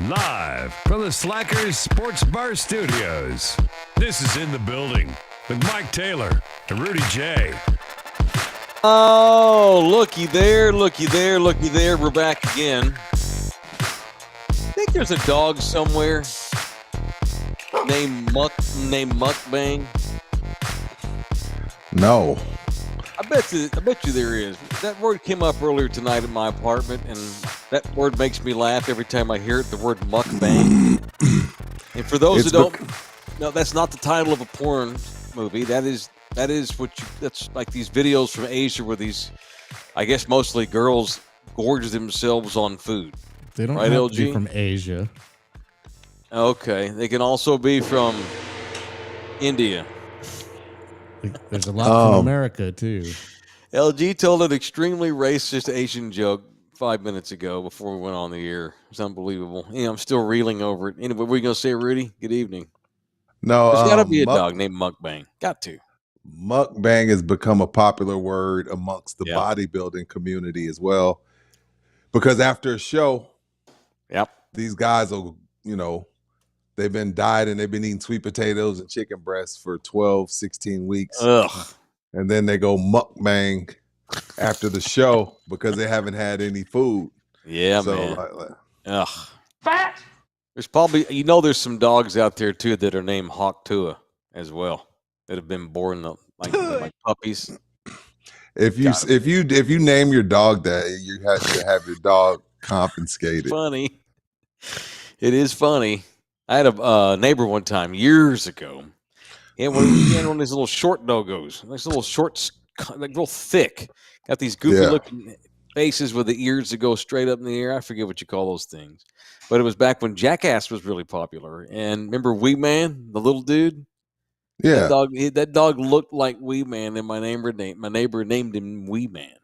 Live from the Slackers Sports Bar Studios, this is In the Building with Mike Taylor and Rudy Jay. Oh, looky there, looky there, looky there. We're back again. I think there's a dog somewhere named Mukbang. No. I bet you there is. That word came up earlier tonight in my apartment, and that word makes me laugh every time I hear it, the word mukbang. And for those who don't know, that's not the title of a porn movie. That's like these videos from Asia where these, I guess mostly girls, gorge themselves on food. They don't right, have LG? to be from Asia. Okay. They can also be from India. There's a lot from America, too. LG told an extremely racist Asian joke 5 minutes ago before we went on the air. It's unbelievable. I'm still reeling over it. Anyway, what were you going to say, Rudy? Good evening. No, there's got to be a dog named Mukbang. Got to. Mukbang has become a popular word amongst the bodybuilding community as well. Because after a show, these guys will, they've been dieting, they've been eating sweet potatoes and chicken breasts for 12, 16 weeks. Ugh. And then they go mukbang after the show because they haven't had any food. Yeah, man. Ugh. Fat. There's probably, there's some dogs out there too that are named Hawk Tua as well that have been born like puppies. If you name your dog that, you have to have your dog confiscated. Funny. It is funny. I had a neighbor one time years ago. He had one of these little short doggos, nice little short, like real thick. Got these goofy looking faces with the ears that go straight up in the air. I forget what you call those things, but it was back when Jackass was really popular. And remember Wee Man, the little dude? Yeah, that dog looked like Wee Man, and my neighbor named him Wee Man.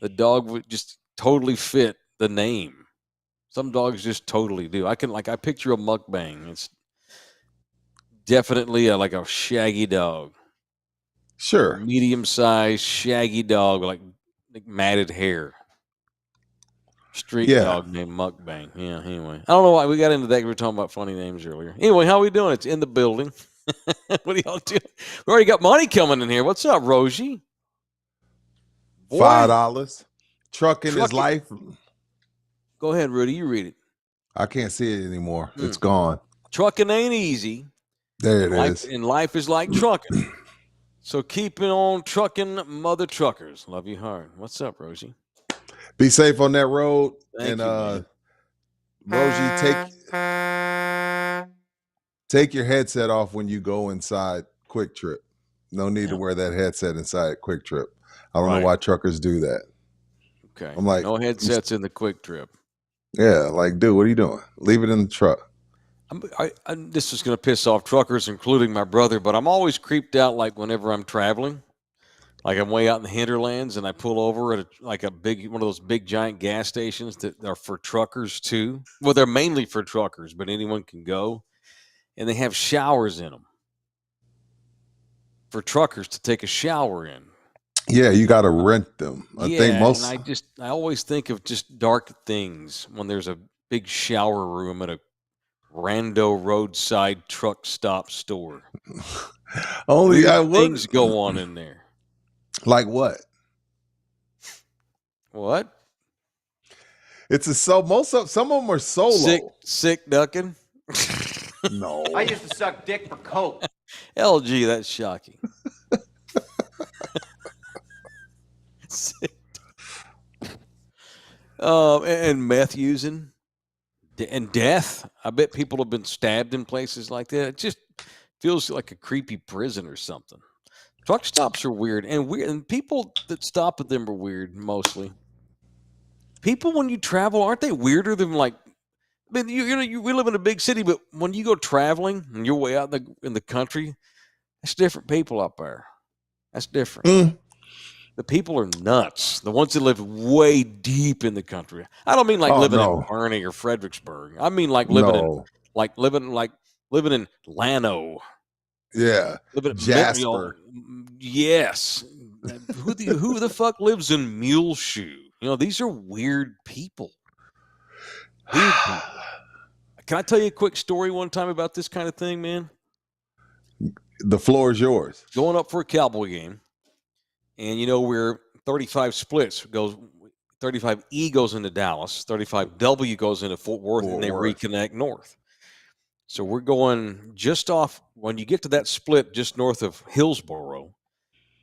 The dog would just totally fit the name. Some dogs just totally do. I picture a mukbang. It's definitely like a shaggy dog. Sure. Medium-sized, shaggy dog, like matted hair. Street dog named Mukbang. Yeah, anyway. I don't know why we got into that. We were talking about funny names earlier. Anyway, how we doing? It's In the Building. What are y'all doing? We already got money coming in here. What's up, Rosie? $5. Trucking is life. Go ahead, Rudy. You read it. I can't see it anymore. It's gone. Trucking ain't easy. There it is. And life is like trucking. So keep it on trucking, mother truckers. Love you hard. What's up, Rosie? Be safe on that road. Thank you, Rosie, take your headset off when you go inside Quick Trip. No need to wear that headset inside Quick Trip. I don't know why truckers do that. Okay. I'm like, no headsets in the Quick Trip. Yeah, like, dude, what are you doing? Leave it in the truck. This is going to piss off truckers, including my brother, but I'm always creeped out like whenever I'm traveling. Like I'm way out in the hinterlands and I pull over at one of those big giant gas stations that are for truckers too. Well, they're mainly for truckers, but anyone can go. And they have showers in them for truckers to take a shower in. Yeah, you got to rent them. I always think of just dark things when there's a big shower room at a rando roadside truck stop store. Things go on in there. Like what? What? Some of them are solo. Sick ducking. No. I used to suck dick for coke. LG, that's shocking. And meth using and death. I bet people have been stabbed in places like that. It just feels like a creepy prison or something. Truck stops are weird, and people that stop at them are weird mostly. People when you travel, aren't they weirder than like? I mean, we live in a big city, but when you go traveling and you're way out in the country, that's different people up there. That's different. The people are nuts. The ones that live way deep in the country. I don't mean like living in Kearney or Fredericksburg. I mean like living in Llano. Yeah. Jasper. Yes. Who the fuck lives in Muleshoe? These are weird people. Weird people. Can I tell you a quick story one time about this kind of thing, man? The floor is yours. Going up for a Cowboy game. And where 35 splits goes, 35E goes into Dallas, 35W goes into Fort Worth, and they reconnect north. So we're going just off when you get to that split just north of Hillsboro.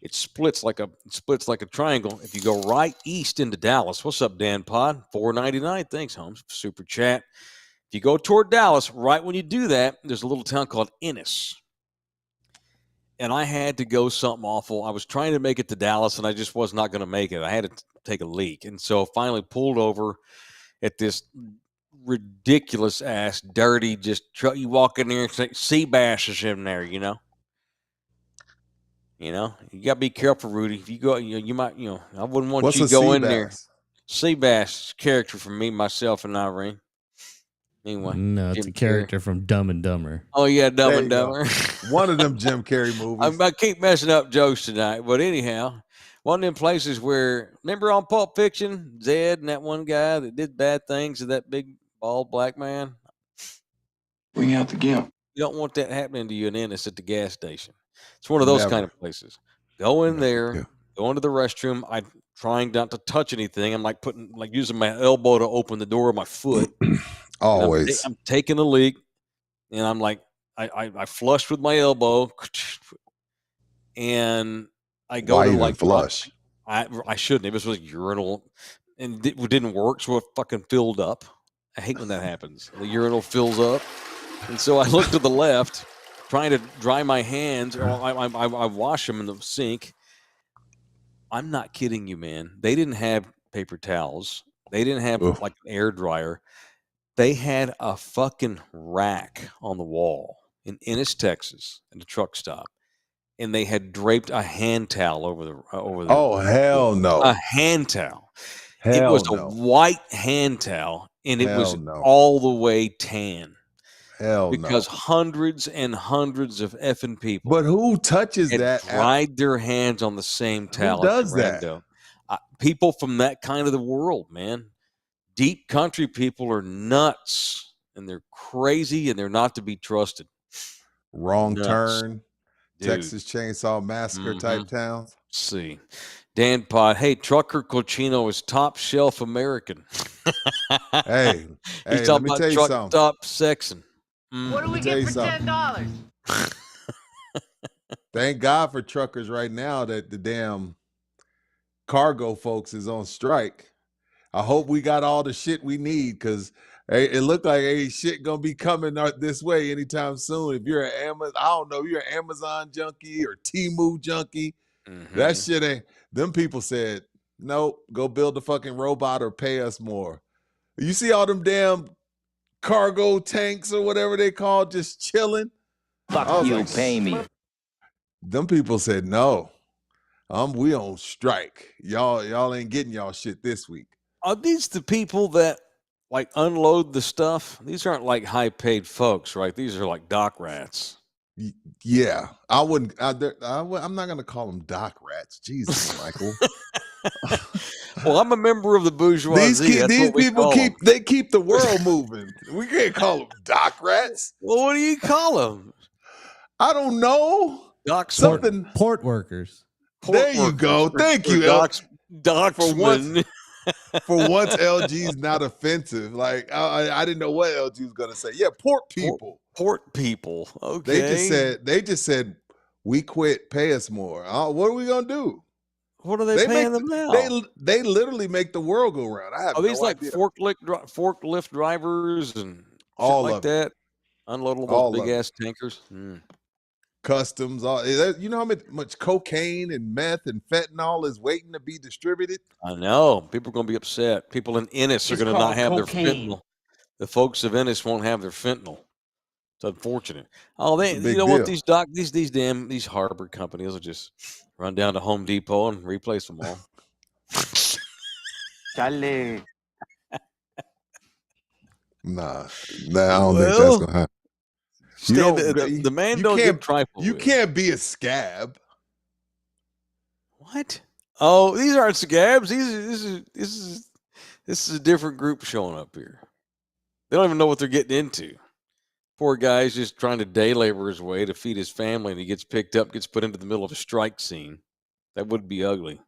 It splits like a triangle. If you go right east into Dallas, what's up, Dan Pod? $4.99. Thanks, Holmes. Super chat. If you go toward Dallas, right when you do that, there's a little town called Ennis. And I had to go something awful. I was trying to make it to Dallas, and I just was not going to make it. I had to take a leak. And so finally pulled over at this ridiculous-ass, dirty, just truck. You walk in there and say, sea bass is in there, You got to be careful, Rudy. If you go, you might, I wouldn't want you to go in there. Sea bass character from me, myself, and Irene. Anyway, no, it's a character from Dumb and Dumber. Oh yeah, Dumb and Dumber. One of them Jim Carrey movies. I keep messing up jokes tonight, but anyhow, one of them places where remember on Pulp Fiction, Zed and that one guy that did bad things to that big bald black man. Bring out the gimp. You don't want that happening to you in Ennis at the gas station. It's one of those kind of places. Go in there, go into the restroom. I'm trying not to touch anything. I'm like using my elbow to open the door of my foot. Always. I'm taking a leak, and I'm like, I flushed with my elbow, and I go to flush. I shouldn't. It was a urinal, and it didn't work, so it fucking filled up. I hate when that happens. The urinal fills up, and so I look to the left, trying to dry my hands. I wash them in the sink. I'm not kidding you, man. They didn't have paper towels. They didn't have like an air dryer. They had a fucking rack on the wall in Ennis, Texas, at a truck stop, and they had draped a hand towel over the. Oh hell no! A hand towel. It was a white hand towel, and it was all the way tan. Hell because hundreds and hundreds of effing people. But who touches that? Dried their hands on the same towel. Who does that? People from that kind of the world, man. Deep country people are nuts, and they're crazy, and they're not to be trusted. Wrong turn, dude. Texas Chainsaw Massacre type towns. Let's see, Dan Pod, hey, Trucker Cochino is top shelf American. hey, He's let talking me about tell you truck something. stop sexing. What do we get for $10? Thank God for truckers right now that the damn cargo folks is on strike. I hope we got all the shit we need because it looked like ain't shit gonna be coming this way anytime soon. If you're an Amazon, I don't know, you're an Amazon junkie or Temu junkie. That shit ain't. Them people said, nope, go build a fucking robot or pay us more. You see all them damn cargo tanks or whatever they call just chilling. Fuck you, pay me. Them people said no. We on strike. Y'all ain't getting y'all shit this week. Are these the people that like unload the stuff? These aren't like high paid folks, right? These are like dock rats. Yeah, I wouldn't. I'm not gonna call them dock rats. Jesus, Michael. Well, I'm a member of the bourgeoisie. These people keep the world moving. We can't call them dock rats. Well, what do you call them? I don't know. Port workers. There you go. Thank you, Docksman. For once, LG's not offensive. Like I didn't know what LG was gonna say. Yeah, port people. Port people. Okay. They just said we quit. Pay us more. What are we gonna do? What are they paying them now? They literally make the world go round. I have Are these no like idea. forklift drivers and all shit like of that? Unload all those big ass tankers. Customs. You know how much cocaine and meth and fentanyl is waiting to be distributed? I know. People are going to be upset. People in Ennis are going to not have their fentanyl. The folks of Ennis won't have their fentanyl. It's unfortunate. Oh, you know what? These harbor companies will just run down to Home Depot and replace them all. Chale. Nah, I don't think that's gonna happen. The man don't get trifled. You can't be a scab. What? Oh, these aren't scabs. This is a different group showing up here. They don't even know what they're getting into. Poor guy's just trying to day labor his way to feed his family, and he gets picked up, gets put into the middle of a strike scene. That would be ugly.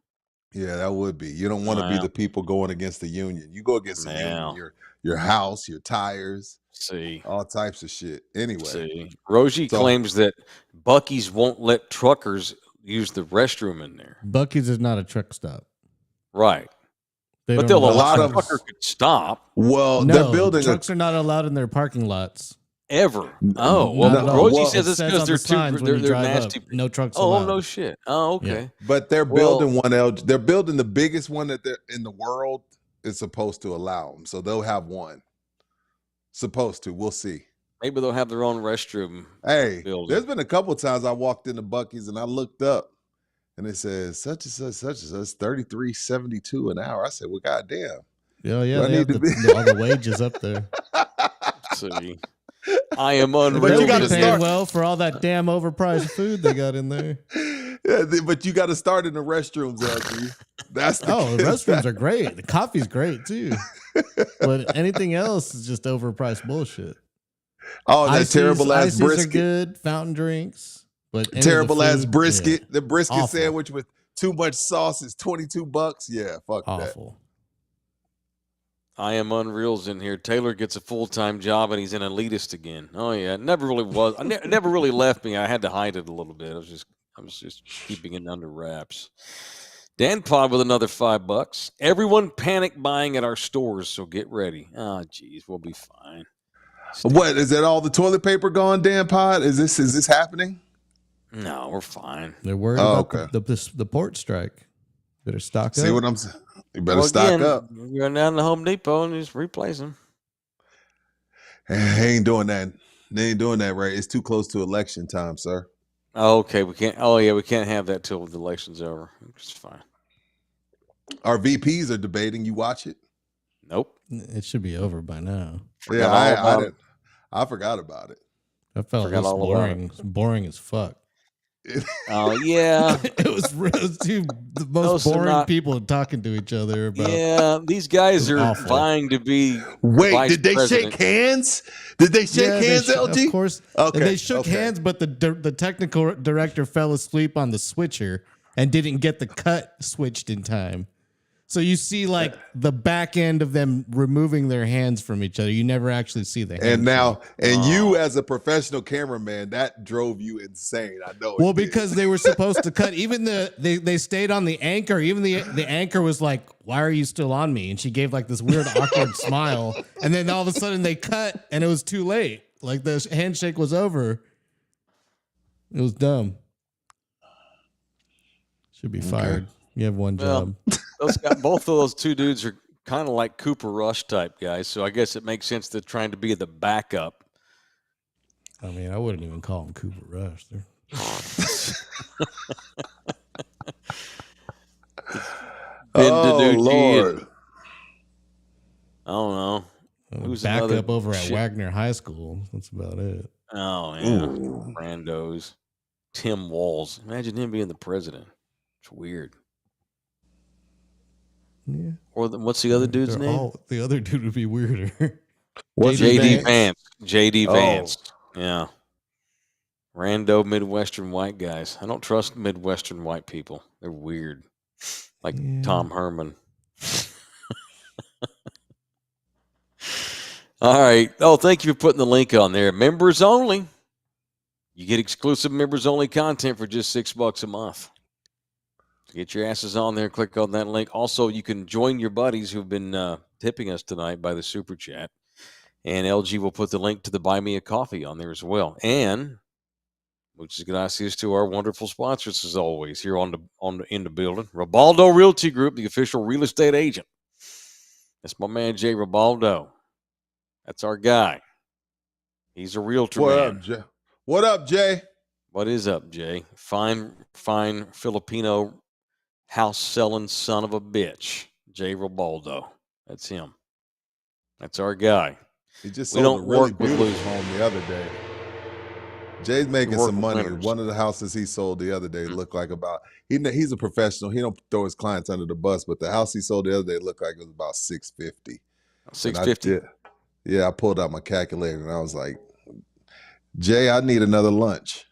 Yeah, that would be. You don't want to be the people going against the union. You go against the union, your house, your tires, all types of shit. Anyway, Rosie claims that Buc-ee's won't let truckers use the restroom in there. Buc-ee's is not a truck stop, right? But they'll allow a trucker could stop. Well, no, they're building trucks are not allowed in their parking lots. Ever. Oh, well, Rosie says it's because they're nasty. No trucks allowed. Oh, no shit. Oh, okay. Yeah. But they're building they're building the biggest one that they're in the world is supposed to allow them. So they'll have one. Supposed to. We'll see. Maybe they'll have their own restroom. Hey, there's been a couple of times I walked into Buc-ee's and I looked up and it says such and such $33.72 an hour. I said, well, goddamn. Yeah, they have all the wages up there. See. I am unreal. But you got to pay well for all that damn overpriced food they got in there. Yeah, but you got to start in the restrooms, LG. That's the restrooms are great. The coffee's great too. But anything else is just overpriced bullshit. Oh, that terrible ass brisket. Are good fountain drinks, but terrible ass brisket. Yeah. The brisket sandwich with too much sauce is $22. Yeah, fuck awful. I am unreal's in here. Taylor gets a full-time job and he's an elitist again. Oh yeah, it never really was. Never really left me. I had to hide it a little bit. I was just keeping it under wraps. Dan Pod with another $5. Everyone panic buying at our stores, so get ready. Oh geez, we'll be fine. What is that? All the toilet paper gone, Dan Pod? Is this happening? No, we're fine. They're worried about the port strike. Better stock up. See what I'm saying? You better stock up. You run down to Home Depot and just replace them. They ain't doing that. They ain't doing that, right? It's too close to election time, sir. Oh, okay, we can't. Oh yeah, we can't have that till the election's over. It's fine. Our VPs are debating. You watch it? Nope. It should be over by now. I forgot about it. I felt it was boring. It's boring as fuck. Oh yeah, it was the most boring people talking to each other about. Yeah, these guys are vying to be. Wait, did they shake hands? Did they shake hands, LG? Of course. Okay, they shook hands, but the technical director fell asleep on the switcher, and didn't get the cut switched in time. So you see like the back end of them removing their hands from each other. You never actually see the hand. And you as a professional cameraman, that drove you insane. I know. Well, because they were supposed to cut. Even they stayed on the anchor. Even the anchor was like, "Why are you still on me?" And she gave like this weird awkward smile. And then all of a sudden they cut, and it was too late. Like the handshake was over. It was dumb. Should be fired. You have one job. Both of those two dudes are kind of like Cooper Rush type guys, so I guess it makes sense they're trying to be the backup. I mean, I wouldn't even call them Cooper Rush. Lord. I don't know. Who's backup over at Wagner High School? That's about it. Oh, yeah. Randos. Tim Walz. Imagine him being the president. It's weird. Yeah. Or what's the other dude's name? The other dude would be weirder. J.D. Vance. J.D. Vance. Yeah. Rando Midwestern white guys. I don't trust Midwestern white people. They're weird. Like Tom Herman. All right. Oh, thank you for putting the link on there. Members only. You get exclusive members only content for just $6 a month. Get your asses on there. Click on that link. Also, you can join your buddies who've been tipping us tonight by the super chat. And LG will put the link to the Buy Me a Coffee on there as well. And which is gracias to our wonderful sponsors as always here in the building. Ribaldo Realty Group, the official real estate agent. That's my man Jay Ribaldo. That's our guy. He's a realtor. What up, Jay? What is up, Jay? Fine Filipino house selling son of a bitch, Jay Ribaldo. That's him. That's our guy. He just sold a really beautiful home the other day. Jay's making some money. One of the houses he sold the other day looked like he's a professional. He don't throw his clients under the bus, but the house he sold the other day looked like it was about $650. $650. Yeah, I pulled out my calculator and I was like, Jay, I need another lunch.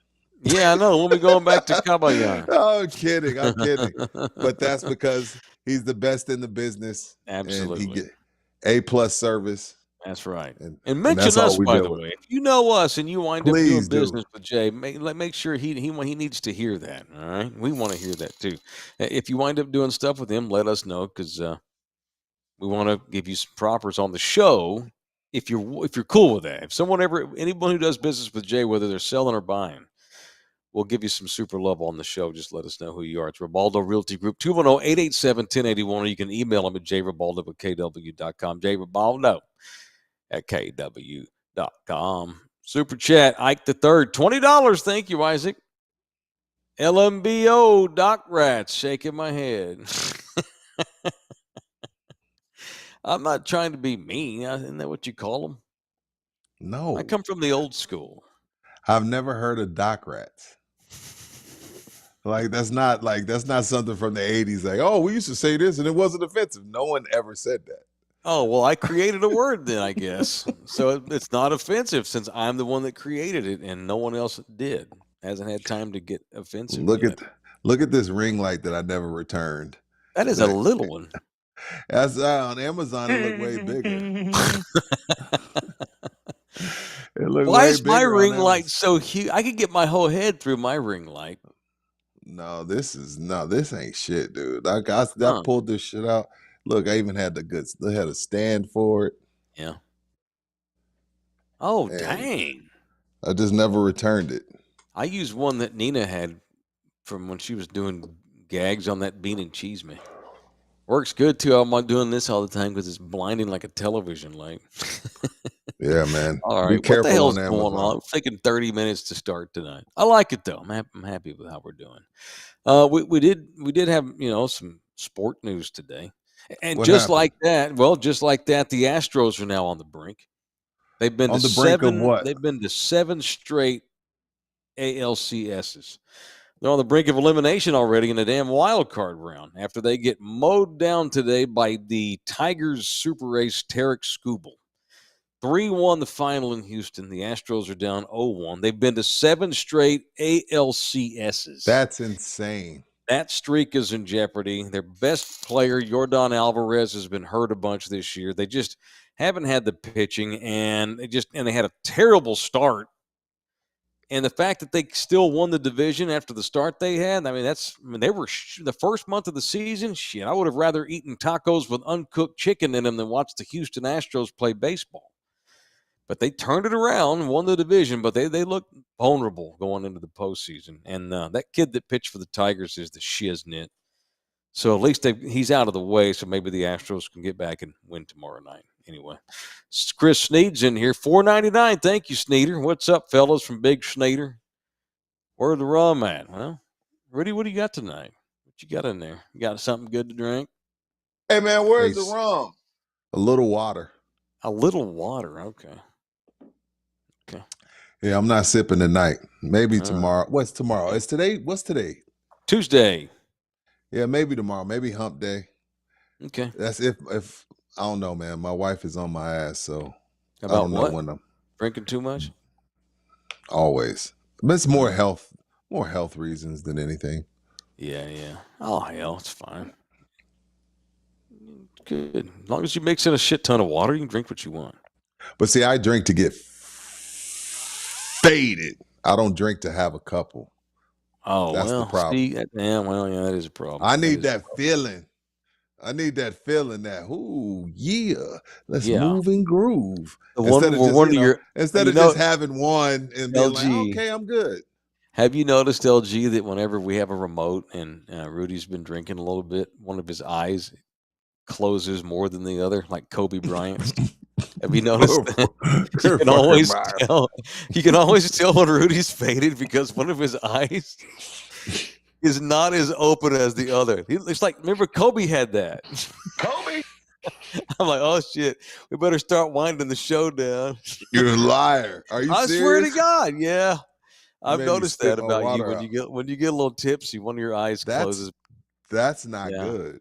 Yeah, I know. We'll be going back to Caballan. Oh, I'm kidding. But that's because he's the best in the business. Absolutely. And he get A+ service. That's right. And mention us, by the way. If you know us and you wind up doing business with Jay, make sure he needs to hear that. All right, we want to hear that too. If you wind up doing stuff with him, let us know because we want to give you some propers on the show. If you're cool with that, if anyone who does business with Jay, whether they're selling or buying, we'll give you some super love on the show. Just let us know who you are. It's Ribaldo Realty Group, 210-887-1081, or you can email them at jribaldo@kw.com. Jribaldo at kw.com. Super chat, Ike the Third, $20. Thank you, Isaac. LMBO, Doc Rats, shaking my head. I'm not trying to be mean. Isn't that what you call them? No. I come from the old school. I've never heard of Doc Rats. That's not something from the 80s. Like, oh, we used to say this and it wasn't offensive. No one ever said that. Oh, well, I created a word then, I guess. So it's not offensive since I'm the one that created it and no one else did. Hasn't had time to get offensive. Look at this ring light that I never returned. That is a little one. That's on Amazon. It looked way bigger. Why is my ring light so huge? I could get my whole head through my ring light. No, this ain't shit, dude. I pulled this shit out. Look, I even had they had a stand for it. Yeah. Oh, dang. I just never returned it. I used one that Nina had from when she was doing gags on that Bean and Cheese Me. Works good too. I'm not doing this all the time because it's blinding like a television light. Yeah, man. All right. What the hell's going on? It's taking 30 minutes to start tonight. I like it though. I'm happy with how we're doing. We did have some sport news today, and what just happened? Like that, the Astros are now on the brink. They've been on the brink of what? They've been to 7 straight ALCSs. They're on the brink of elimination already in the damn wild card round after they get mowed down today by the Tigers super ace Tarek Skubal. 3-1 the final in Houston. The Astros are down 0-1. They've been to 7 straight ALCSs. That's insane. That streak is in jeopardy. Their best player, Yordan Alvarez, has been hurt a bunch this year. They just haven't had the pitching, and they had a terrible start. And the fact that they still won the division after the start they had, they were the first month of the season. Shit, I would have rather eaten tacos with uncooked chicken in them than watch the Houston Astros play baseball. But they turned it around and won the division, but they looked vulnerable going into the postseason. And that kid that pitched for the Tigers is the shiznit. So at least he's out of the way, so maybe the Astros can get back and win tomorrow night. Anyway, Chris Sneed's in here, $4.99. Thank you, Sneeder. What's up, fellas, from Big Sneeder? Where the rum at? Well, Rudy, what do you got tonight? What you got in there? You got something good to drink? Hey, man, where's the rum? A little water. A little water, okay. Yeah, I'm not sipping tonight. Maybe tomorrow. What's tomorrow? It's today. What's today? Tuesday. Yeah, maybe tomorrow. Maybe hump day. Okay. That's if I don't know, man. My wife is on my ass, so about I don't know what? when I'm drinking too much. Always, but it's more health reasons than anything. Yeah. Oh hell, it's fine. Good. As long as you mix in a shit ton of water, you can drink what you want. But see, I drink to get faded. I don't drink to have a couple. Oh, that's the problem. See, that is a problem. I need that feeling. I need that feeling that, let's move and groove. Instead of just having one and being like, okay, I'm good. Have you noticed, LG, that whenever we have a remote and Rudy's been drinking a little bit, one of his eyes closes more than the other, like Kobe Bryant? Have you noticed that? You can always tell when Rudy's faded because one of his eyes is not as open as the other. It's like, remember Kobe had that. Kobe. I'm like, oh shit, we better start winding the show down. You're a liar. Are you serious? I swear to God, yeah. I've noticed that about you when you get a little tipsy, one of your eyes closes. That's not good.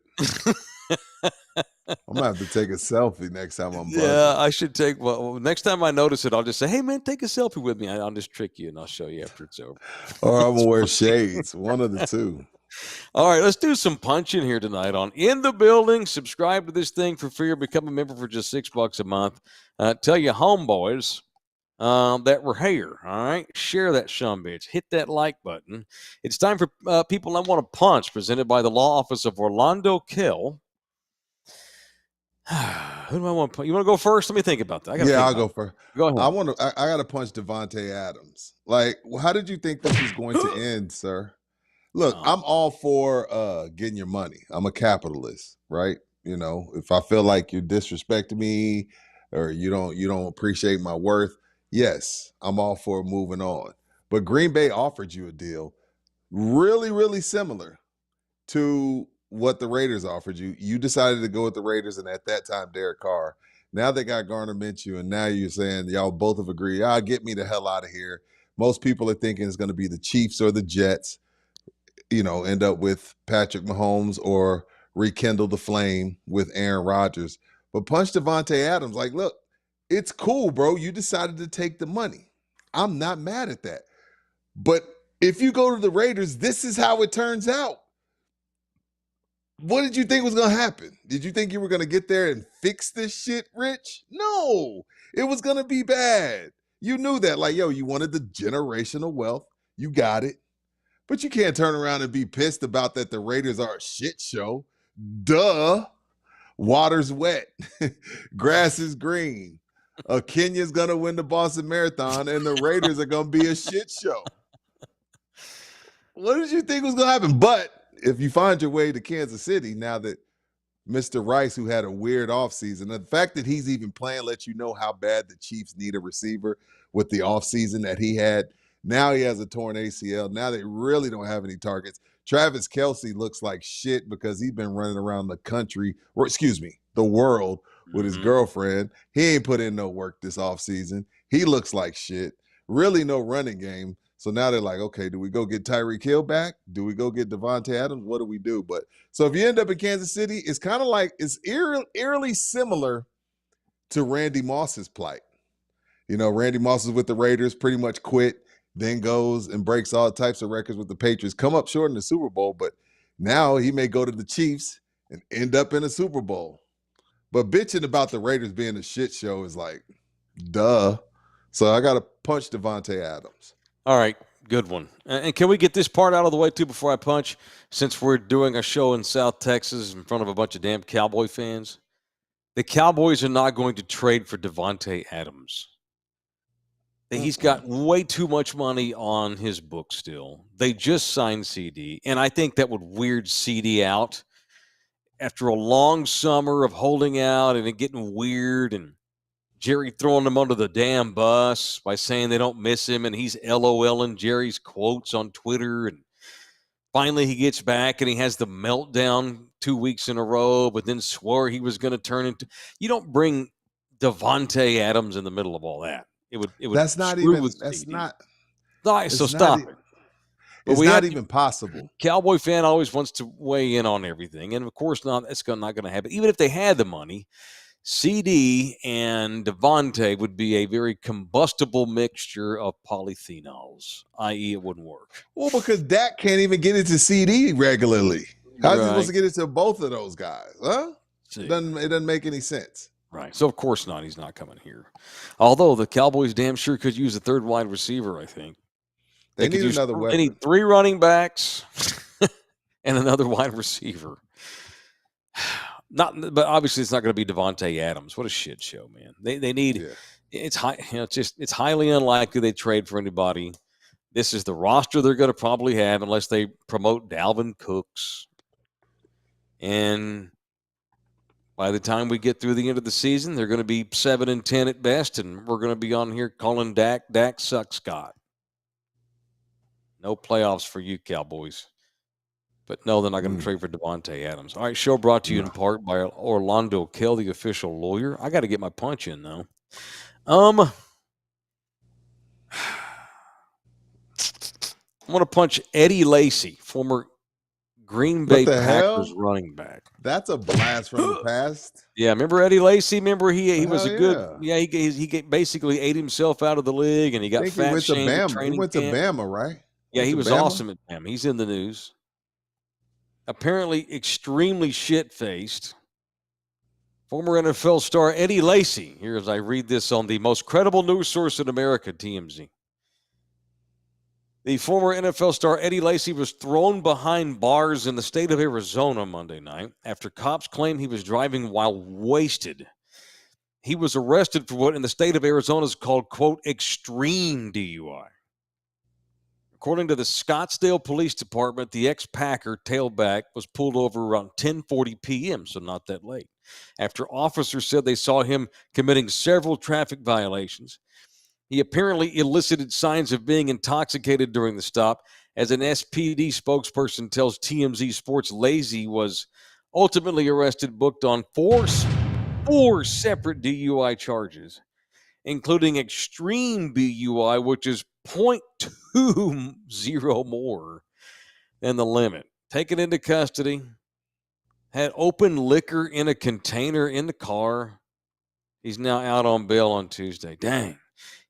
I'm gonna have to take a selfie next time I'm buzzing. Yeah, I should take. Well, next time I notice it, I'll just say, "Hey, man, take a selfie with me." I'll just trick you, and I'll show you after it's over. Or I'm gonna wear shades. One of the two. All right, let's do some punching here tonight on In the Building. Subscribe to this thing for free or become a member for just $6 a month. Tell your homeboys that we're here. All right, share that sumbitch. Hit that like button. It's time for People I Want to Punch, presented by the law office of Orlando Kell. Who do I want to punch? You want to go first? Let me think about that. I'll go first. Go ahead. I got to punch Devontae Adams. Like, how did you think this was going to end, sir? Look, I'm all for getting your money. I'm a capitalist, right? You know, if I feel like you're disrespecting me or you don't appreciate my worth, yes, I'm all for moving on. But Green Bay offered you a deal really, really similar to what the Raiders offered you. You decided to go with the Raiders, and at that time, Derek Carr. Now they got Garner Minshew, and now you're saying y'all both have agreed, get me the hell out of here. Most people are thinking it's going to be the Chiefs or the Jets, end up with Patrick Mahomes or rekindle the flame with Aaron Rodgers. But punch Devontae Adams. Like, look, it's cool, bro. You decided to take the money. I'm not mad at that. But if you go to the Raiders, this is how it turns out. What did you think was going to happen? Did you think you were going to get there and fix this shit, Rich? No, it was going to be bad. You knew that. Like, you wanted the generational wealth. You got it. But you can't turn around and be pissed about that the Raiders are a shit show. Duh. Water's wet. Grass is green. Kenya's going to win the Boston Marathon, and the Raiders are going to be a shit show. What did you think was going to happen? But if you find your way to Kansas City, now that Mr. Rice, who had a weird offseason, the fact that he's even playing lets you know how bad the Chiefs need a receiver with the offseason that he had. Now he has a torn ACL. Now they really don't have any targets. Travis Kelce looks like shit because he's been running around the country, the world with his girlfriend. He ain't put in no work this offseason. He looks like shit. Really no running game. So now they're like, okay, do we go get Tyreek Hill back? Do we go get Devontae Adams? What do we do? But so if you end up in Kansas City, it's kind of like it's eerily similar to Randy Moss's plight. Randy Moss is with the Raiders, pretty much quit, then goes and breaks all types of records with the Patriots. Come up short in the Super Bowl, but Now he may go to the Chiefs and end up in a Super Bowl. But bitching about the Raiders being a shit show is like, duh. So I got to punch Devontae Adams. All right, good one. And can we get this part out of the way, too, before I punch? Since we're doing a show in South Texas in front of a bunch of damn Cowboy fans, the Cowboys are not going to trade for Devontae Adams. He's got way too much money on his book still. They just signed CD, and I think that would weird CD out after a long summer of holding out and it getting weird and Jerry throwing him under the damn bus by saying they don't miss him, and he's LOLing Jerry's quotes on Twitter. And finally he gets back and he has the meltdown 2 weeks in a row, but then swore he was going to turn into – you don't bring Devontae Adams in the middle of all that. It would that's not even – that's CD. not – so stop it. It's not even possible. Cowboy fan always wants to weigh in on everything, and of course not. It's not going to happen. Even if they had the money, CD and Devontae would be a very combustible mixture of polyphenols, i.e. it wouldn't work. Well, because Dak can't even get into CD regularly. How's he supposed to get into both of those guys? Huh? It doesn't make any sense. Right. So, of course not. He's not coming here. Although the Cowboys damn sure could use a third wide receiver, I think. They need another weapon. They need 3 running backs and another wide receiver. But obviously it's not going to be Devontae Adams. What a shit show, man. They need it's high. It's highly unlikely they trade for anybody. This is the roster they're going to probably have unless they promote Dalvin Cooks. And by the time we get through the end of the season, they're going to be 7-10 at best, and we're going to be on here calling Dak sucks Scott. No playoffs for you, Cowboys. But no, they're not going to trade for Devontae Adams. All right, show brought to you in part by Orlando Kell, the official lawyer. I got to get my punch in, though. I'm going to punch Eddie Lacy, former Green Bay Packers running back. That's a blast from the past. Yeah, remember Eddie Lacy? Remember he was a good – he basically ate himself out of the league, and he got fat shamed at training camp. He went to Bama, right? Yeah, he was awesome at Bama. He's in the news. Apparently extremely shit-faced. Former NFL star Eddie Lacy. Here as I read this on the most credible news source in America, TMZ. The former NFL star Eddie Lacy was thrown behind bars in the state of Arizona Monday night after cops claimed he was driving while wasted. He was arrested for what in the state of Arizona is called, quote, extreme DUI. According to the Scottsdale Police Department, the ex-Packer tailback was pulled over around 10:40 p.m., so not that late, after officers said they saw him committing several traffic violations. He apparently elicited signs of being intoxicated during the stop, as an SPD spokesperson tells TMZ Sports. Lacy was ultimately arrested, booked on four separate DUI charges, including extreme DUI, which is 0.20 more than the limit. Taken into custody, had open liquor in a container in the car. He's now out on bail on Tuesday. Dang.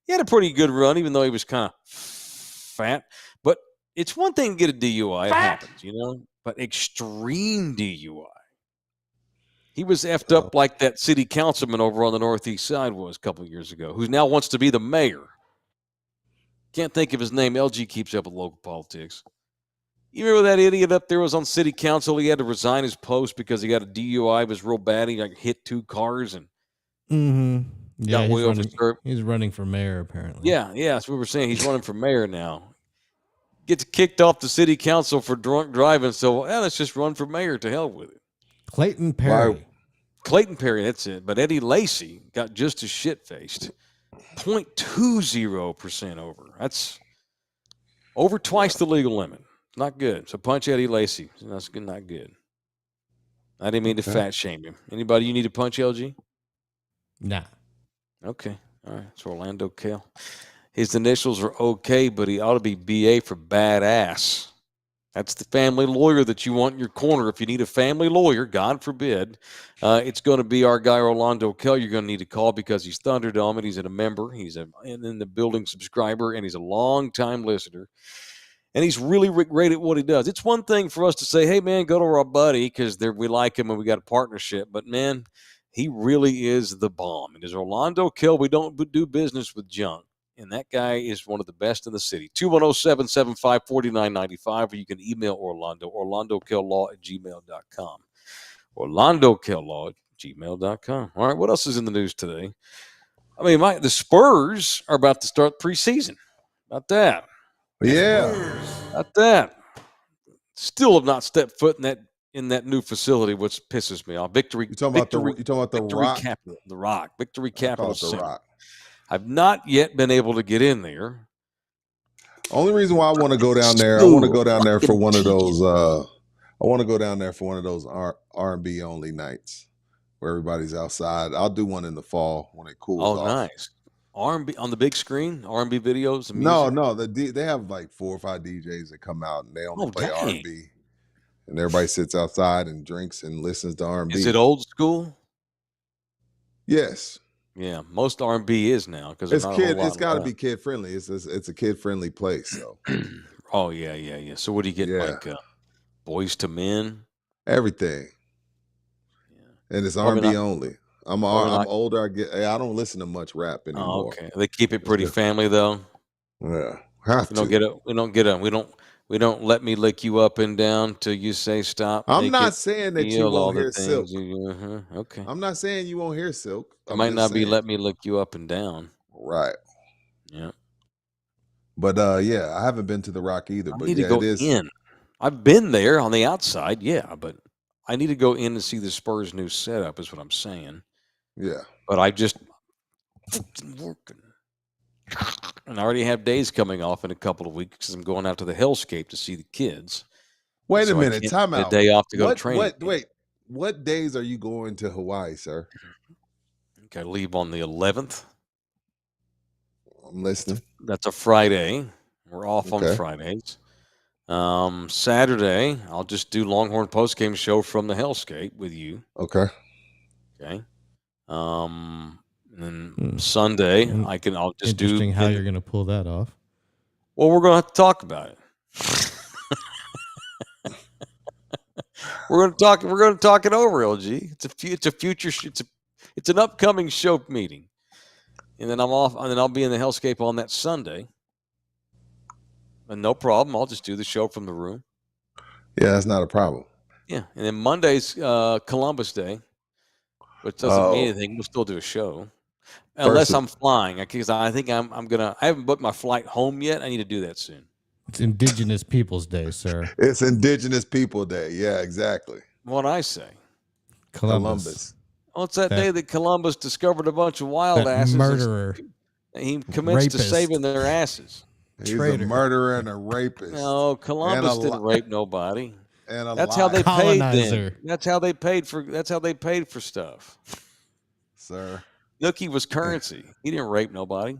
He had a pretty good run, even though he was kind of fat. But it's one thing to get a DUI. It happens, But extreme DUI. He was effed up like that city councilman over on the Northeast Side was a couple of years ago, who now wants to be the mayor. Can't think of his name. LG keeps up with local politics. You remember that idiot up there was on city council? He had to resign his post because he got a DUI. It was real bad. He hit 2 cars and yeah, he's running for mayor apparently. Yeah, that's what we were saying. He's running for mayor now. Gets kicked off the city council for drunk driving. So let's just run for mayor. To hell with it. Clayton Perry. Wow. Clayton Perry, that's it. But Eddie Lacy got just as shit-faced. 0.20% over. That's over twice the legal limit. Not good. So punch Eddie Lacy. That's good, not good. I didn't mean to fat shame him. Anybody you need to punch, LG? Nah. Okay. All right. It's Orlando Kell. His initials are okay, but he ought to be BA for badass. That's the family lawyer that you want in your corner. If you need a family lawyer, God forbid, it's going to be our guy Orlando Kell. You're going to need to call because he's Thunderdome and he's a member. He's in the building subscriber, and he's a long-time listener. And he's really great at what he does. It's one thing for us to say, hey, man, go to our buddy because we like him and we got a partnership. But, man, he really is the bomb. It is Orlando Kill. We don't do business with junk. And that guy is one of the best in the city. 210-775-4995, or you can email Orlando, orlandokilllaw@gmail.com. orlandokilllaw@gmail.com. All right, what else is in the news today? I mean, the Spurs are about to start preseason. About that. Yeah. About that. Still have not stepped foot in that new facility, which pisses me off. You talking about the Rock? Capital, the Rock. Victory Capital the Center. Rock. I've not yet been able to get in there. Only reason why I want to go down there, I want to go down there for one of those. I want to go down there for one of those R&B only nights where everybody's outside. I'll do one in the fall when it cools off. Oh, nice. R&B on the big screen, R&B videos. And no, music? they have like 4 or 5 DJs that come out and they only play R&B, and everybody sits outside and drinks and listens to R&B. Is it old school? Yes. Yeah, most R&B is now because it's got to be kid friendly. It's a kid friendly place. So. Oh yeah. So what do you get? Like Boys to Men, everything. Yeah. And it's R&B only. I'm older. I don't listen to much rap anymore. Oh, okay. They keep it pretty family though. Yeah. We don't let me lick you up and down till you say stop. I'm not saying that you won't hear Silk. Okay. I'm not saying you won't hear Silk. It might not be let me lick you up and down. Right. Yeah. But I haven't been to the Rock either. But need to go in. I've been there on the outside, but I need to go in and see the Spurs' new setup. Is what I'm saying. Yeah. But I just working. And I already have days coming off in a couple of weeks because I'm going out to the Hellscape to see the kids. Wait a minute, time out. A day off to go to training. Wait, what days are you going to Hawaii, sir? Okay, I leave on the 11th. I'm listening. That's a Friday. We're off on Fridays. Saturday, I'll just do Longhorn postgame show from the Hellscape with you. Okay. Okay. And then Sunday, I'll just do. Interesting how you're going to pull that off. Well, we're going to have to talk about it. We're going to talk it over, LG. It's an upcoming show meeting, and then I'm off, and then I'll be in the Hellscape on that Sunday, and no problem. I'll just do the show from the room. Yeah, that's not a problem. Yeah, and then Monday's Columbus Day, which doesn't mean anything. We'll still do a show. Unless I'm flying, because I think I haven't booked my flight home yet. I need to do that soon. It's Indigenous Peoples Day, sir. It's Indigenous People Day. Yeah, exactly. What'd I say? Columbus. Oh, it's that day that Columbus discovered a bunch of wild asses. Murderer. And he commits to saving their asses. He's a murderer and a rapist. No, Columbus didn't rape nobody. And that's how they paid then. That's how they paid for stuff. Sir. Nookie was currency. He didn't rape nobody.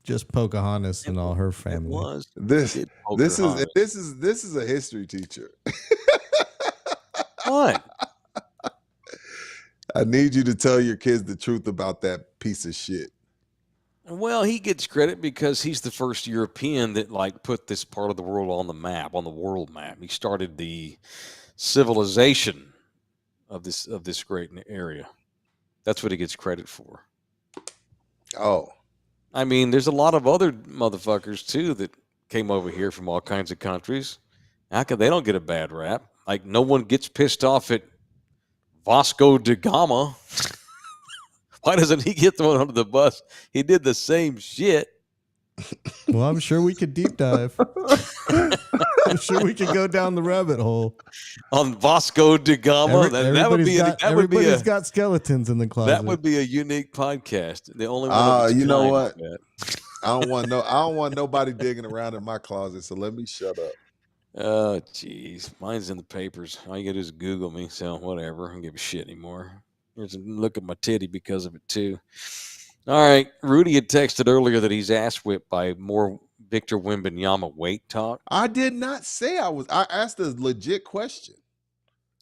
Just Pocahontas and all her family. It was. This is a history teacher. What? I need you to tell your kids the truth about that piece of shit. Well, he gets credit because he's the first European that put this part of the world on the map, on the world map. He started the civilization of this great area. That's what he gets credit for. Oh. I mean, there's a lot of other motherfuckers, too, that came over here from all kinds of countries. How come they don't get a bad rap? Like, no one gets pissed off at Vasco da Gama. Why doesn't he get thrown under the bus? He did the same shit. Well, I'm sure we could deep dive. I'm sure we could go down the rabbit hole on Vasco da Gama. Everybody's got skeletons in the closet. That would be a unique podcast. The only one. You know what? I don't want nobody digging around in my closet. So let me shut up. Oh, jeez, mine's in the papers. All you gotta do is Google me. So whatever. I don't give a shit anymore. There's a look at my titty because of it too. All right, Rudy had texted earlier that he's ass whipped by more Victor Wembanyama weight talk. I did not say I was. I asked a legit question.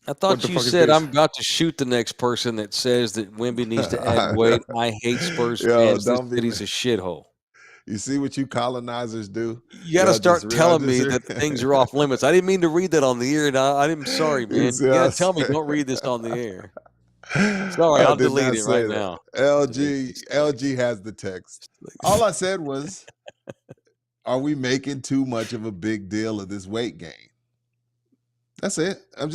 I thought you said I'm about to shoot the next person that says that Wemby needs to add weight. I hate Spurs fans. This city's a shithole. You see what you colonizers do? You got to start telling me that things are off limits. I didn't mean to read that on the air. I'm sorry, man. You got to tell me don't read this on the air. Sorry, I'll delete it right now. LG has the text. All I said was, are we making too much of a big deal of this weight gain? That's it. I'm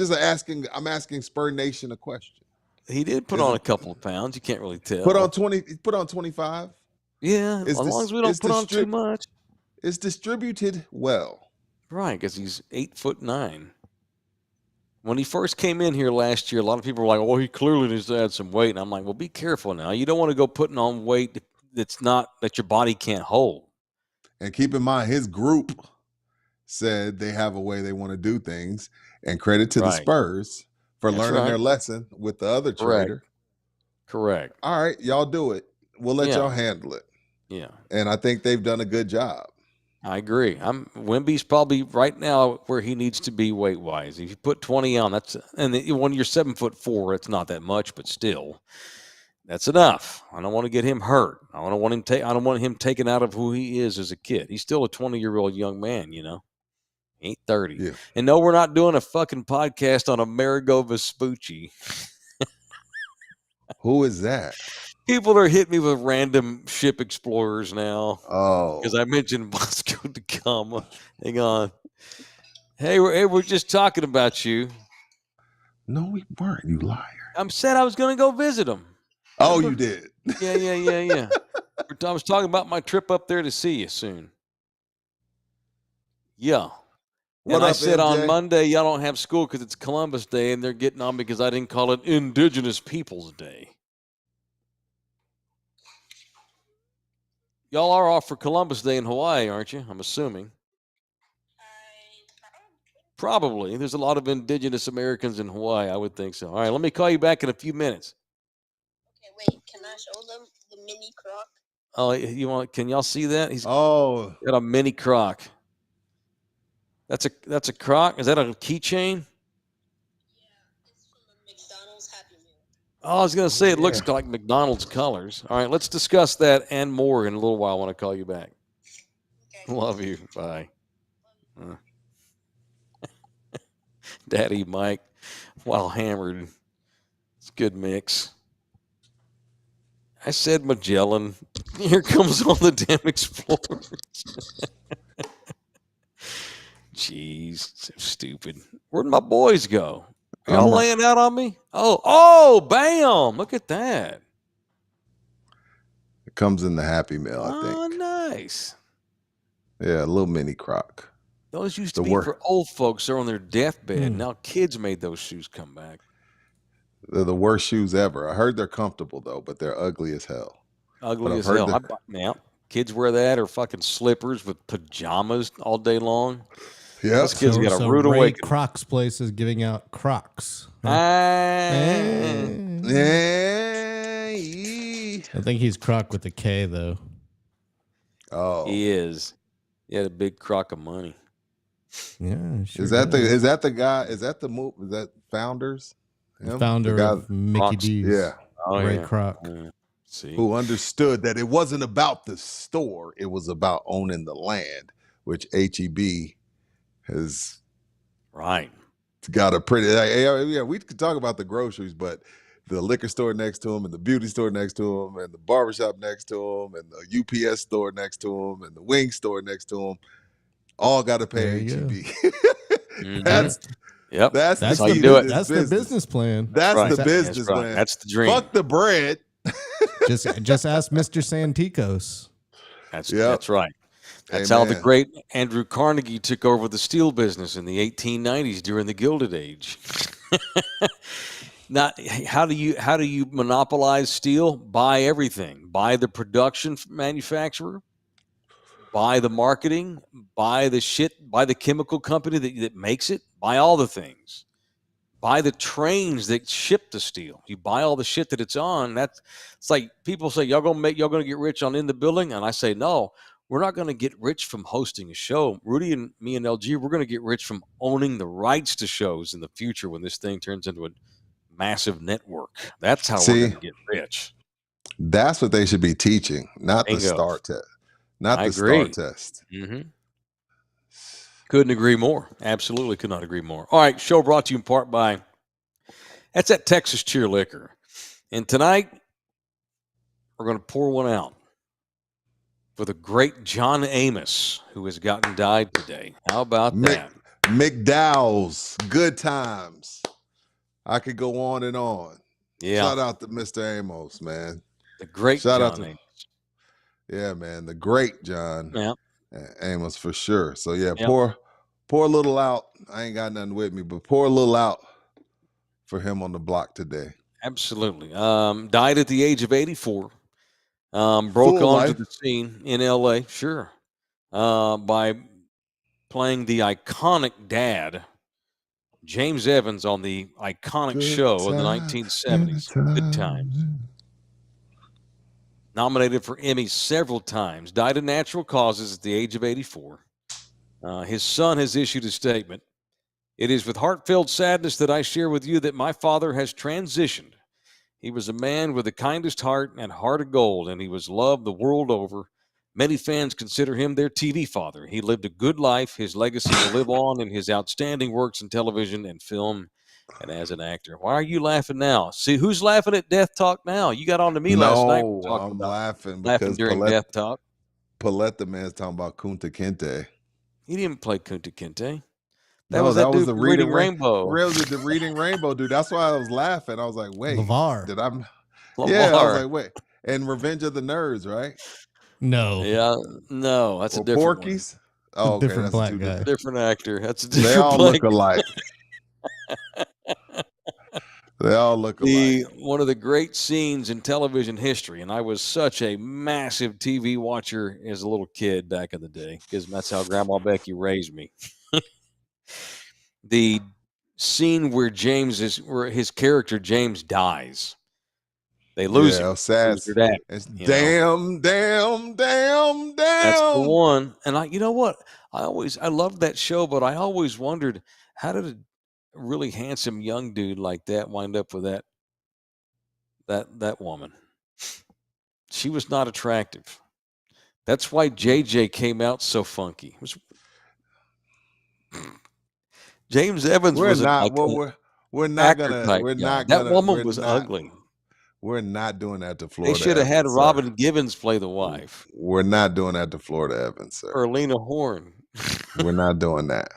asking Spur Nation a question. He did put on a couple of pounds. You can't really tell. Put on 25. Yeah, as long as we don't put on too much. It's distributed well. Right, because he's 8'9". When he first came in here last year, a lot of people were like, "Oh, he clearly needs to add some weight." And I'm like, "Well, be careful now. You don't want to go putting on weight that your body can't hold." And keep in mind, his group said they have a way they want to do things. And credit to the Spurs for learning their lesson with the other trader. Correct. All right, y'all do it. We'll let y'all handle it. Yeah. And I think they've done a good job. I agree. Wemby's probably right now where he needs to be weight wise. If you put 20 on, when you're 7'4", it's not that much, but still, that's enough. I don't want to get him hurt. I don't want him taken out of who he is as a kid. He's still a 20-year-old young man, He ain't 30. Yeah. And no, we're not doing a fucking podcast on Amerigo Vespucci. Who is that? People are hitting me with random ship explorers now. Oh. Because I mentioned Vasco da Gama. Hang on. Hey, we're just talking about you. No, we weren't, you liar. I said I was going to go visit him. Oh, you did? Yeah. I was talking about my trip up there to see you soon. Yeah. What and I up, said MJ? on Monday, y'all don't have school because it's Columbus Day, and they're getting on because I didn't call it Indigenous Peoples Day. Y'all are off for Columbus Day in Hawaii, aren't you? I'm assuming. Probably. There's a lot of indigenous Americans in Hawaii. I would think so. All right, let me call you back in a few minutes. Okay, wait. Can I show them the mini croc? Oh, can y'all see that? He's got a mini croc. That's a croc? Is that a keychain? Oh, I was going to say it looks like McDonald's colors. All right, let's discuss that and more in a little while. I want to call you back. Okay. Love you. Bye. Daddy Mike, while hammered. It's a good mix. I said Magellan. Here comes all the damn explorers. Jeez, so stupid. Where'd my boys go? Y'all laying out on me? Oh, bam! Look at that. It comes in the Happy Meal, I think. Oh, nice. Yeah, a little mini croc. Those used to be for old folks. They're on their deathbed. Now kids made those shoes come back. They're the worst shoes ever. I heard they're comfortable, though, but they're ugly as hell. Ugly as hell. Now, kids wear that or fucking slippers with pajamas all day long. Yeah, those kids got a rude awakening. Crocs place is giving out Crocs. I think he's Croc with a K though. Oh, he is. He had a big crock of money. Yeah, sure is that the guy? Is that the move? Is that Founders? The founder of Mickey Crocs? D's. Yeah, Ray Kroc. Yeah. See. Who understood that it wasn't about the store; it was about owning the land, which HEB has got a pretty. Yeah, we could talk about the groceries, but the liquor store next to him, and the beauty store next to him, and the barbershop next to him, and the UPS store next to him, and the wing store next to him, all got to pay HEB. That's how you do it. That's the business plan. That's the business plan. That's the dream. Fuck the bread. just ask Mr. Santikos. That's right. That's how the great Andrew Carnegie took over the steel business in the 1890s during the Gilded Age. Now, how do you monopolize steel? Buy everything. Buy the production manufacturer. Buy the marketing. Buy the shit. Buy the chemical company that makes it. Buy all the things. Buy the trains that ship the steel. You buy all the shit that it's on. It's like people say, y'all gonna get rich on In the Building, and I say no. We're not going to get rich from hosting a show. Rudy and me and LG, we're going to get rich from owning the rights to shows in the future when this thing turns into a massive network. That's how we're going to get rich. That's what they should be teaching, not the not I the star agree. test. Mm-hmm. Couldn't agree more. Absolutely could not agree more. All right, show brought to you in part by, that's that Texas Cheer Liquor. And tonight, we're going to pour one out for the great John Amos, who has died today. How about that? McDowell's, good times. I could go on and on. Yeah. Shout out to Mr. Amos, man. The great Shout John out to, Amos. Yeah, man, the great John Amos for sure. So yeah, Yep. pour a little out. I ain't got nothing with me, but pour a little out for him on the block today. Absolutely. Died at the age of 84. Broke Full onto life. the scene in LA, sure. By playing the iconic dad, James Evans, on the iconic show of the 1970s, Good Times. Nominated for Emmys several times. Died of natural causes at the age of 84. His son has issued a statement. It is with heartfelt sadness that I share with you that my father has transitioned. He was a man with the kindest heart and heart of gold, and he was loved the world over. Many fans consider him their TV father. He lived a good life. His legacy will live on in his outstanding works in television and film and as an actor. Why are you laughing now? See, who's laughing at Death Talk now? You got on to me last night. No, I'm laughing because during Death Talk. Paulette the man's talking about Kunta Kinte. He didn't play Kunta Kinte. That was the Reading Rainbow. Really, the Reading Rainbow dude. That's why I was laughing. I was like, wait, LeVar. did I? LeVar. Yeah, I was like, wait. And Revenge of the Nerds, right? No. Yeah, no, that's a different Porky's. Oh, okay, different that's black guy. different actor. That's a different. They all look alike. They all look alike. One of the great scenes in television history, and I was such a massive TV watcher as a little kid back in the day, because that's how Grandma Becky raised me. The scene where his character James dies. They lose him. Sad. It's damn. That's the one. And you know what? I loved that show, but I always wondered, how did a really handsome young dude like that wind up with that woman? She was not attractive. That's why JJ came out so funky. James Evans was that woman was ugly. We're not doing that to Florida. They should have had Evans, Robin Givens play the wife. We're not doing that to Florida Evans, sir. Or Lena Horne. We're not doing that.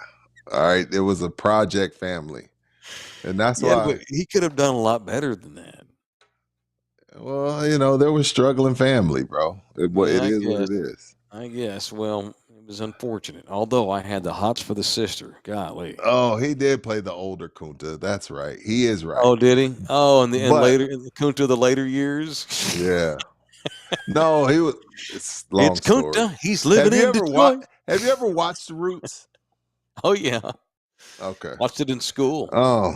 All right. It was a project family. And that's why. But he could have done a lot better than that. Well, there was struggling family, bro. It is what it is. I guess. Well, it was unfortunate. Although I had the hots for the sister. Golly. Oh, he did play the older Kunta. That's right. He is right. Oh, did he? Oh, and later in the Kunta of the later years. Yeah. No, he was. It's long story. Kunta. He's living in Detroit. Have you ever watched Roots? Oh yeah. Okay. Watched it in school. Oh,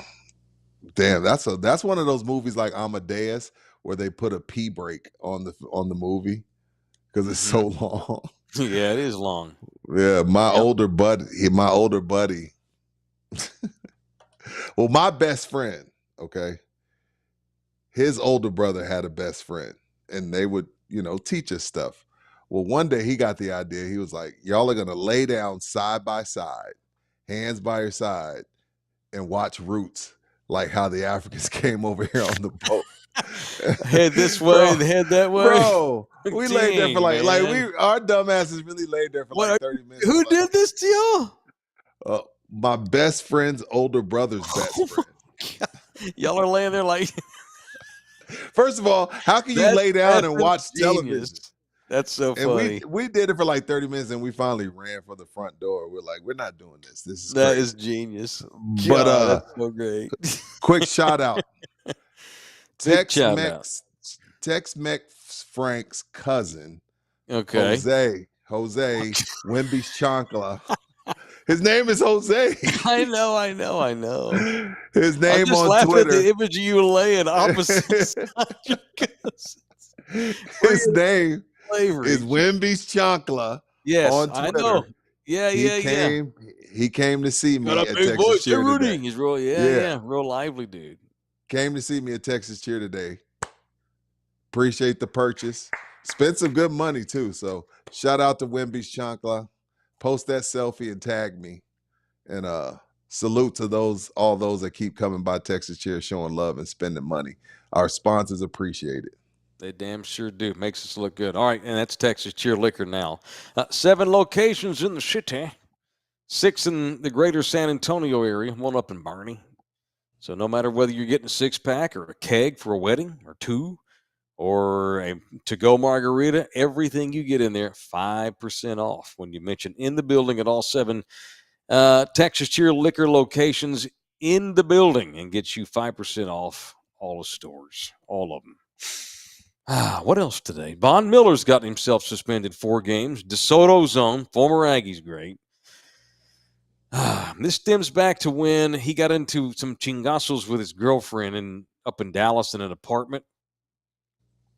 damn. That's one of those movies like Amadeus where they put a pee break on the movie because it's so long. Yeah, it is long. Yeah, my older buddy. Well, my best friend, okay, his older brother had a best friend, and they would, teach us stuff. Well, one day he got the idea. He was like, y'all are going to lay down side by side, hands by your side, and watch Roots, like how the Africans came over here on the boat. Head this way and head that way. Bro, we laid there for our dumbasses really laid there for 30 minutes. Who did this to y'all? My best friend's older brother's best friend. Y'all are laying there like. First of all, how can you lay down and watch television? That's so funny. And we did it for 30 minutes, and we finally ran for the front door. We're like, we're not doing this. This is that crazy. is genius. But that's so great. Quick shout out. Tex-Mex Frank's cousin. Okay. Jose Wemby's Chancla. His name is Jose. I know. His name I'm just on laughing Twitter. At the image of you laying opposite. His name is Wemby's Chancla. Yes, on Twitter. I know. Yeah. He came to see me Got at a big Texas voice. Cheer Rudy. today. He's real, real lively dude. Came to see me at Texas Cheer today. Appreciate the purchase. Spent some good money too. So shout out to Wemby's Chancla. Post that selfie and tag me. And salute to all those that keep coming by Texas Cheer, showing love and spending money. Our sponsors appreciate it. They damn sure do. Makes us look good. All right, and that's Texas Cheer Liquor now. 7 locations in the city, 6 in the greater San Antonio area, 1 up in Barney. So no matter whether you're getting a 6-pack or a keg for a wedding or 2 or a to-go margarita, everything you get in there, 5% off when you mention in the building at all 7 Texas Cheer Liquor locations in the building, and gets you 5% off all the stores, all of them. What else today? Von Miller's gotten himself suspended 4 games. DeSoto's own, former Aggies great. This stems back to when he got into some chingazos with his girlfriend up in Dallas in an apartment.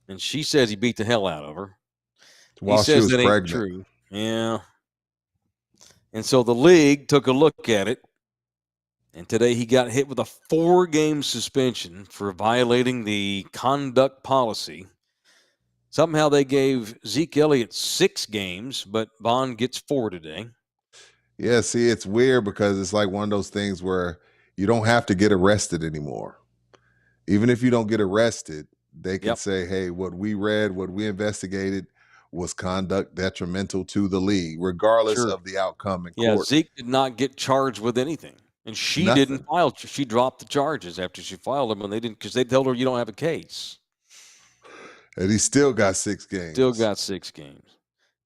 And she says he beat the hell out of her. While he says she was that ain't pregnant. true. Yeah. And so the league took a look at it. And today he got hit with a 4-game suspension for violating the conduct policy. Somehow they gave Zeke Elliott 6 games, but Von gets 4 today. Yeah, see, it's weird because it's like one of those things where you don't have to get arrested anymore. Even if you don't get arrested, they can say, hey, what we read, what we investigated was conduct detrimental to the league, regardless of the outcome in court. Yeah, Zeke did not get charged with anything. And she didn't file. She dropped the charges after she filed them, and they didn't, because they told her you don't have a case. And he still got 6 games. Still got 6 games.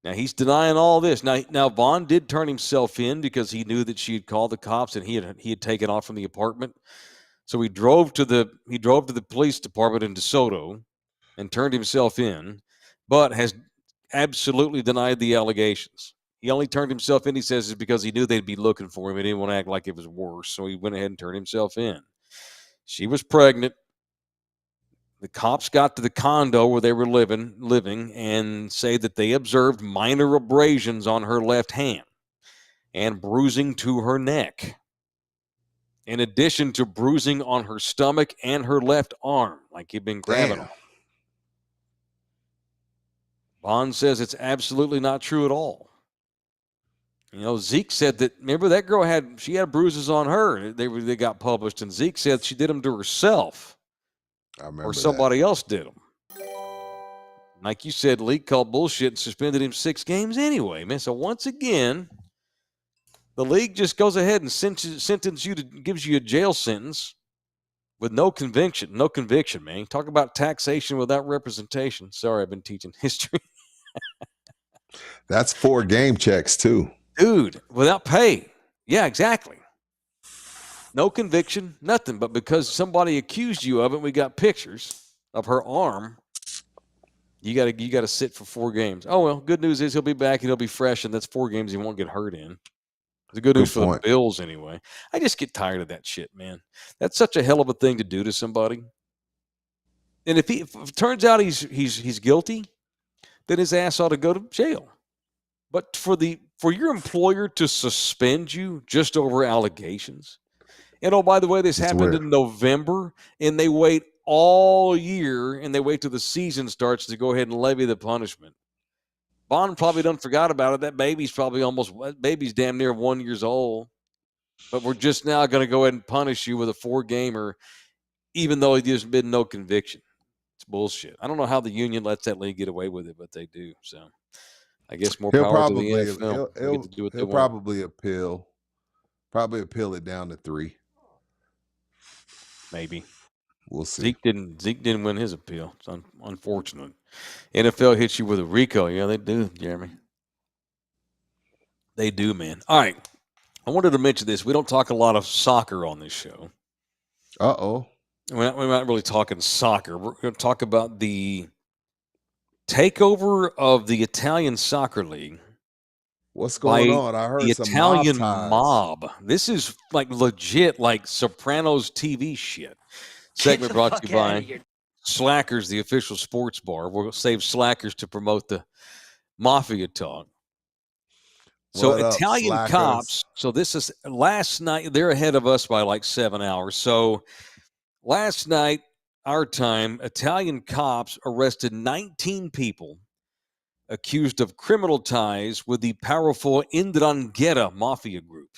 Now, he's denying all this. Now Von did turn himself in because he knew that she had called the cops and he had taken off from the apartment. So he drove to the police department in DeSoto and turned himself in, but has absolutely denied the allegations. He only turned himself in, he says, is because he knew they'd be looking for him. He didn't want to act like it was worse, so he went ahead and turned himself in. She was pregnant. The cops got to the condo where they were living and say that they observed minor abrasions on her left hand and bruising to her neck, in addition to bruising on her stomach and her left arm, like he'd been grabbing her. Bond says it's absolutely not true at all. You know, Zeke said that, remember that girl had bruises on her. They got published, and Zeke said she did them to herself. I remember or somebody else did them. Like you said, league called bullshit and suspended him 6 games anyway, man. So once again, the league just goes ahead and gives you a jail sentence with no conviction. No conviction, man. Talk about taxation without representation. Sorry, I've been teaching history. That's 4 game checks too. Dude, without pay. Yeah, exactly. No conviction, nothing. But because somebody accused you of it, we got pictures of her arm. You got to sit for 4 games. Oh, well, good news is he'll be back and he'll be fresh, and that's 4 games he won't get hurt in. The good news for the Bills anyway. I just get tired of that shit, man. That's such a hell of a thing to do to somebody. And if it turns out he's guilty, then his ass ought to go to jail. But for your employer to suspend you just over allegations, and oh, by the way, this happened in November, and they wait all year, and they wait till the season starts to go ahead and levy the punishment. Bond probably done forgot about it. That baby's damn near 1 year old. But we're just now going to go ahead and punish you with a 4-gamer, even though there's been no conviction. It's bullshit. I don't know how the union lets that league get away with it, but they do. So I guess more power to the NFL. He'll probably appeal. Probably appeal it down to 3. Maybe. We'll see. Zeke didn't win his appeal. It's unfortunate. NFL hits you with a RICO. Yeah, they do, Jeremy. They do, man. All right. I wanted to mention this. We don't talk a lot of soccer on this show. Uh-oh. We're not really talking soccer. We're going to talk about the takeover of the Italian Soccer League. What's going on? I heard the some Italian mob. This is like legit, like Sopranos TV shit. Segment brought to you by Slackers, the official sports bar. We'll save Slackers to promote the Mafia talk. So Italian cops. So this is last night. They're ahead of us by like 7 hours. So last night, our time, Italian cops arrested 19 people accused of criminal ties with the powerful 'Ndrangheta mafia group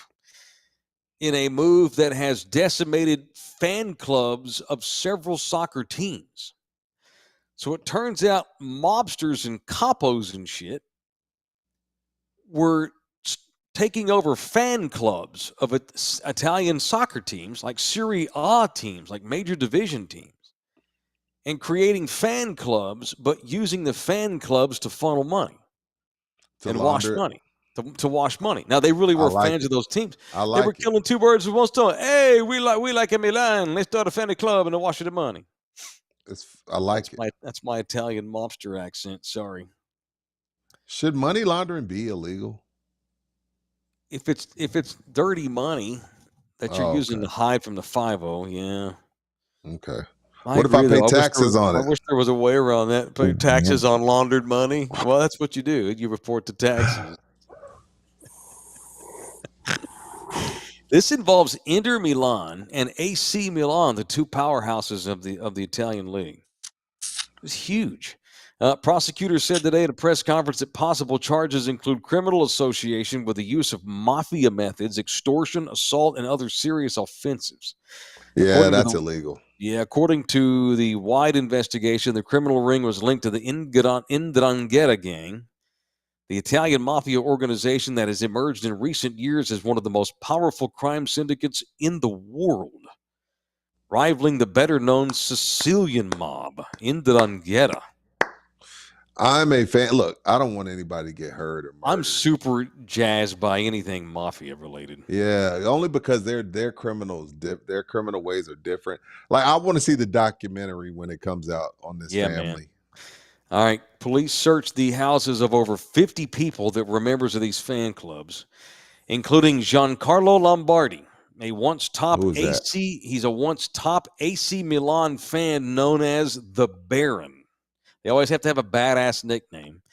in a move that has decimated fan clubs of several soccer teams. So it turns out mobsters and capos and shit were taking over fan clubs of Italian soccer teams, like Serie A teams, like major division teams, and creating fan clubs, but using the fan clubs to funnel money and wash money. To wash money. Now, they really were fans of those teams. They were killing two birds with one stone. Hey, we like in Milan. Let's start a fan club and wash the money. I like it. That's my Italian mobster accent. Sorry. Should money laundering be illegal? If it's dirty money that you're using to hide from the 5-0, yeah. Okay. What if I pay taxes on it? I wish there was a way around that. Pay taxes on laundered money. Well, that's what you do. You report the taxes. This involves Inter Milan and AC Milan, the two powerhouses of the Italian league. It was huge. Prosecutors said today at a press conference that possible charges include criminal association with the use of mafia methods, extortion, assault, and other serious offenses. Yeah, that's illegal. Yeah, according to the wide investigation, the criminal ring was linked to the 'Ndrangheta gang, the Italian mafia organization that has emerged in recent years as one of the most powerful crime syndicates in the world, rivaling the better-known Sicilian mob, 'Ndrangheta. I'm a fan. Look, I don't want anybody to get hurt or murdered. I'm super jazzed by anything mafia related. Yeah, only because their criminals, their criminal ways are different. Like, I want to see the documentary when it comes out on this family. Man. All right, police searched the houses of over 50 people that were members of these fan clubs, including Giancarlo Lombardi, a once top He's a once top AC Milan fan known as the Baron. They always have to have a badass nickname,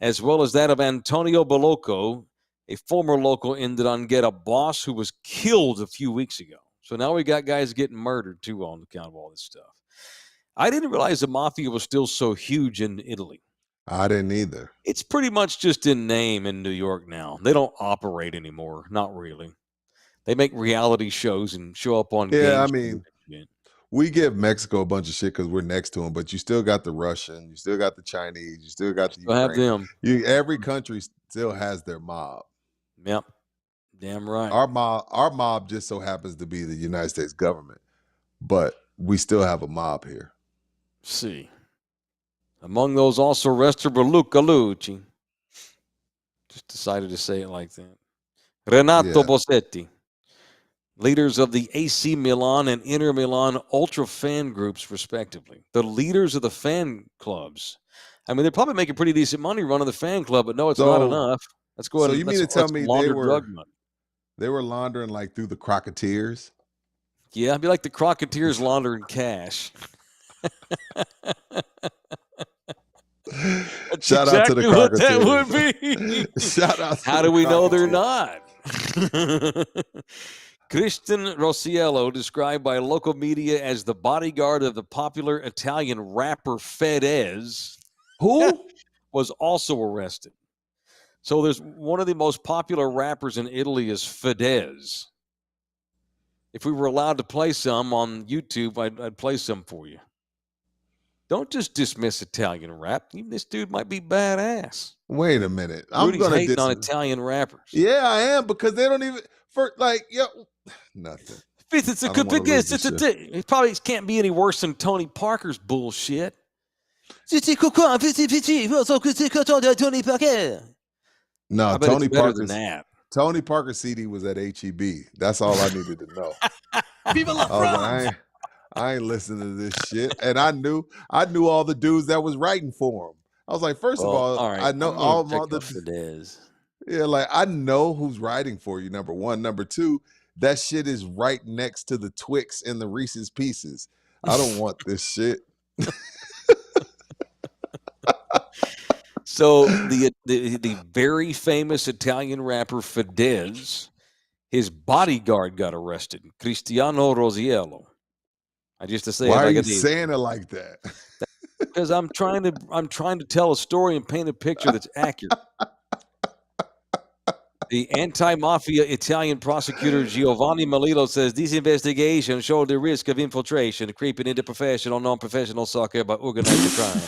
as well as that of Antonio Bellocco, a former local 'Ndrangheta boss who was killed a few weeks ago. So now we got guys getting murdered, too, on account of all this stuff. I didn't realize the mafia was still so huge in Italy. I didn't either. It's pretty much just in name in New York now. They don't operate anymore. Not really. They make reality shows and show up on Yeah, games. I mean, we give Mexico a bunch of shit because we're next to them, but you still got the Russian, you still got the Chinese, you still got the Ukraine. Have them. Every country still has their mob. Yep. Damn right. Our mob just so happens to be the United States government, but we still have a mob here. See. Among those also arrested were Luca Lucci. Just decided to say it like that. Renato Bossetti. Leaders of the AC Milan and Inter Milan ultra fan groups, respectively. The leaders of the fan clubs. I mean, they're probably making pretty decent money running the fan club, but no, it's not enough. Let's go ahead. So you mean to tell me they were laundering like through the Crocketeers? Yeah, it'd be like the Crocketeers laundering cash. Shout out to the Crocketeers. What that would be. Shout out. How do we know they're not? Christian Rosiello, described by local media as the bodyguard of the popular Italian rapper Fedez, who was also arrested. So there's one of the most popular rappers in Italy is Fedez. If we were allowed to play some on YouTube, I'd play some for you. Don't just dismiss Italian rap. Even this dude might be badass. Wait a minute. Rudy's hating on Italian rappers. Yeah, I am, because they don't even nothing. It's a good biggest. It probably can't be any worse than Tony Parker's bullshit. No, Tony Parker's CD was at HEB. That's all I needed to know. Viva la France! I ain't listening to this shit. And I knew all the dudes that was writing for him. I was like, first of all, I know all the yeah, like I know who's writing for you, number one. Number two, that shit is right next to the Twix and the Reese's Pieces. I don't want this shit. So the very famous Italian rapper Fedez, his bodyguard got arrested, Cristiano Rosiello. I just to say, why are you saying it like that? because I'm trying to tell a story and paint a picture that's accurate. The anti-mafia Italian prosecutor Giovanni Melillo says these investigations show the risk of infiltration creeping into professional, non-professional soccer by organized crime.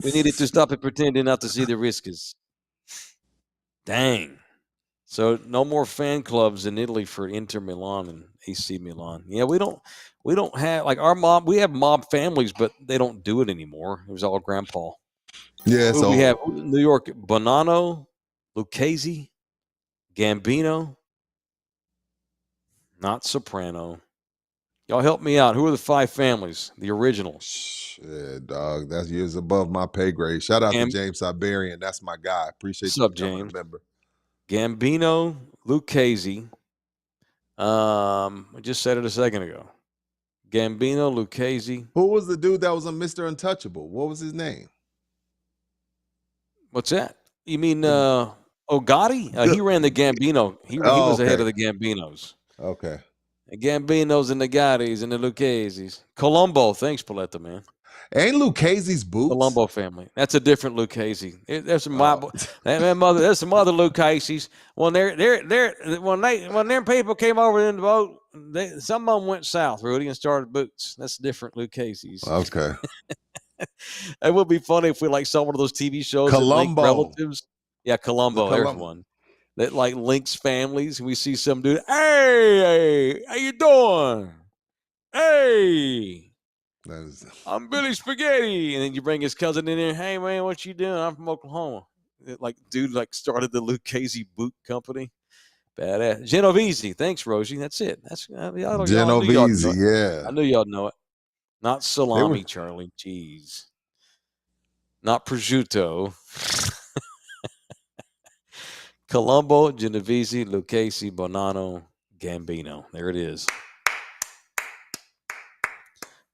We needed to stop it pretending not to see the risks. Dang. So no more fan clubs in Italy for Inter Milan and AC Milan. Yeah, we don't have like our mob. We have mob families, but they don't do it anymore. It was all grandpa. Yeah, so we have New York: Bonanno, Lucchese, Gambino, not Soprano. Y'all help me out. Who are the 5 families? The original. Shit, dog. That's years above my pay grade. Shout out to James Siberian. That's my guy. Appreciate you becoming a member. Gambino, Lucchese. I just said it a second ago. Gambino, Lucchese. Who was the dude that was on Mr. Untouchable? What was his name? What's that? You mean Gotti? He ran the Gambino. He was the head of the Gambinos. Okay. The Gambinos and the Gottis and the Lucchese's. Colombo. Thanks, Paletta, man. Ain't Lucchese's boots? Colombo family. That's a different Lucchese. There's some there's some other Lucchese's. When their people came over in the boat, some of them went south, Rudy, and started boots. That's different Lucchese's. Okay. It would be funny if we like saw one of those TV shows Colombo. that link relatives. Yeah, Colombo. There's one that like links families. And we see some dude. Hey, how you doing? Hey. I'm Billy Spaghetti, and then you bring his cousin in there. Hey man, what you doing? I'm from Oklahoma. Dude started the Lucchese boot company. Badass. Genovese. Thanks, Rosie. That's it. That's Genovese. Yeah, I knew y'all know it. Not salami, Charlie. Jeez. Not prosciutto. Colombo, Genovese, Lucchese, Bonanno, Gambino. There it is.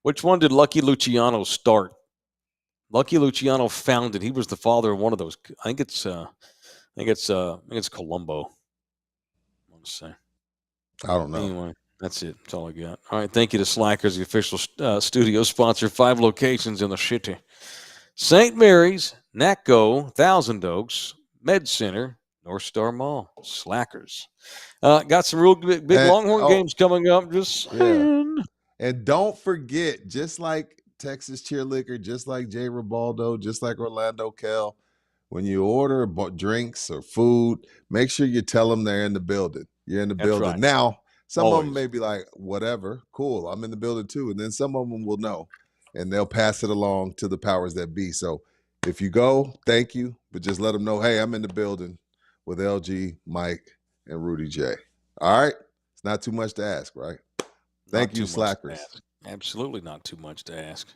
Which one did Lucky Luciano start? Lucky Luciano founded. He was the father of one of those. I think it's Colombo. I want to say. I don't know. Anyway, that's it. That's all I got. All right. Thank you to Slackers, the official studio sponsor. 5 locations in the city: St. Mary's, Natco, Thousand Oaks, Med Center, North Star Mall. Slackers. Got some real big Longhorn games coming up. Just saying. Yeah. And don't forget, just like Texas Cheerliquor, just like Jay Ribaldo, just like Orlando Kell, when you order drinks or food, make sure you tell them they're in the building. You're in the building. Right. Now, some of them may be like, whatever, cool, I'm in the building too. And then some of them will know, and they'll pass it along to the powers that be. So if you go, thank you, but just let them know, hey, I'm in the building with LG, Mike, and Rudy J. All right? It's not too much to ask, right? Thank you, Slackers. Absolutely not too much to ask.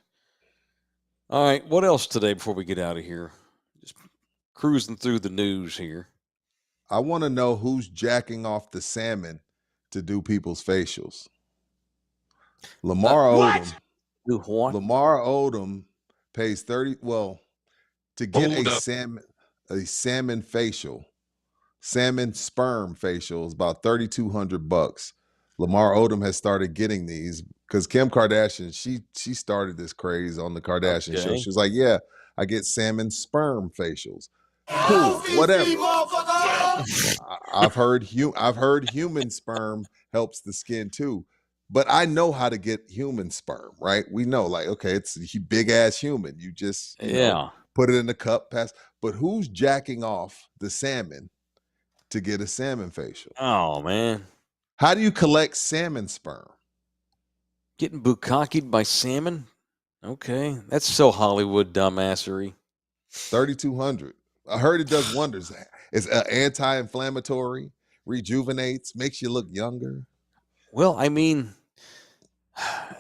All right, what else today before we get out of here? Just cruising through the news here. I want to know who's jacking off the salmon to do people's facials. Lamar Odom. What? Lamar Odom pays to get a salmon facial. Salmon sperm facial is about $3,200. Lamar Odom has started getting these because Kim Kardashian, she started this craze on the Kardashian show. She was like, yeah, I get salmon sperm facials. Cool, whatever. I've heard human sperm helps the skin too, but I know how to get human sperm, right? We know, like, okay, it's a big ass human. You just put it in the cup, pass. But who's jacking off the salmon to get a salmon facial? Oh man. How do you collect salmon sperm? Getting bukkakied by salmon? Okay. That's so Hollywood dumbassery. $3,200. I heard it does wonders. It's anti-inflammatory, rejuvenates, makes you look younger. Well, I mean,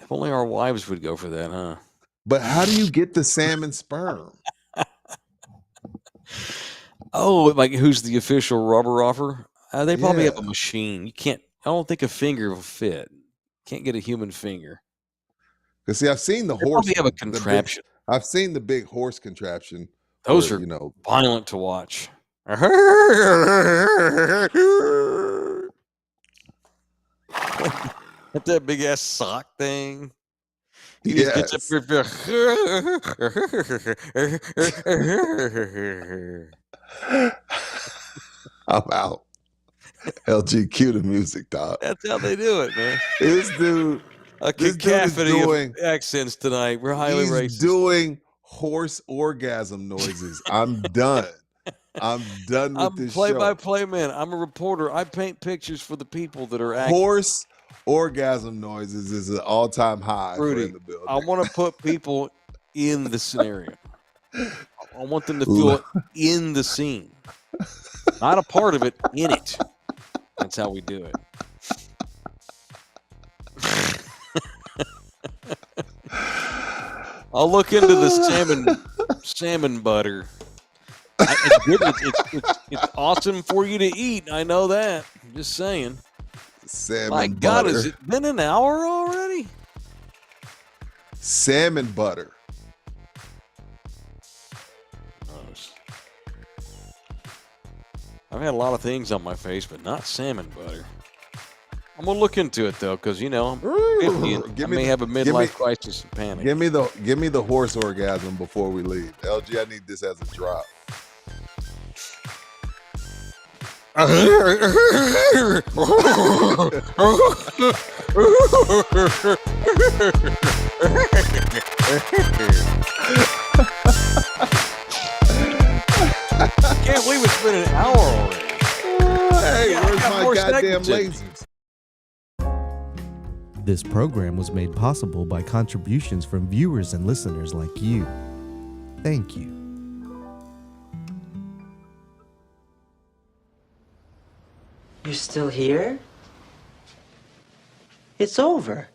if only our wives would go for that, huh? But how do you get the salmon sperm? Oh, like who's the official rubber offer? They probably have a machine. You can't. I don't think a finger will fit. Can't get a human finger. Because see, I've seen the horse. Probably have a contraption. I've seen the big horse contraption. Those are violent to watch. That big ass sock thing. He just gets up here. I'm out. LGQ the music, dog. That's how they do it, man. This dude. A This dude is cacophony doing of accents tonight. We're highly racist. He's doing horse orgasm noises. I'm done. I'm done with this show. I'm play-by-play man. I'm a reporter. I paint pictures for the people that are horse orgasm noises is an all-time high. Rudy, in the building. I want to put people in the scenario. I want them to feel it in the scene, not a part of it, in it. That's how we do it. I'll look into the salmon butter. It's good. It's awesome for you to eat. I know that. I'm just saying. Salmon My butter. God, has it been an hour already? Salmon butter. I've had a lot of things on my face, but not salmon butter. I'm gonna look into it though, because I'm 50 and I may have a midlife crisis and panic. Give me the horse orgasm before we leave. LG, I need this as a drop. I can't believe it's been an hour already. Hey, where's my goddamn lasers? This program was made possible by contributions from viewers and listeners like you. Thank you. You're still here? It's over.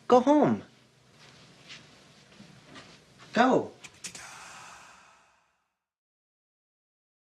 Go home. Go.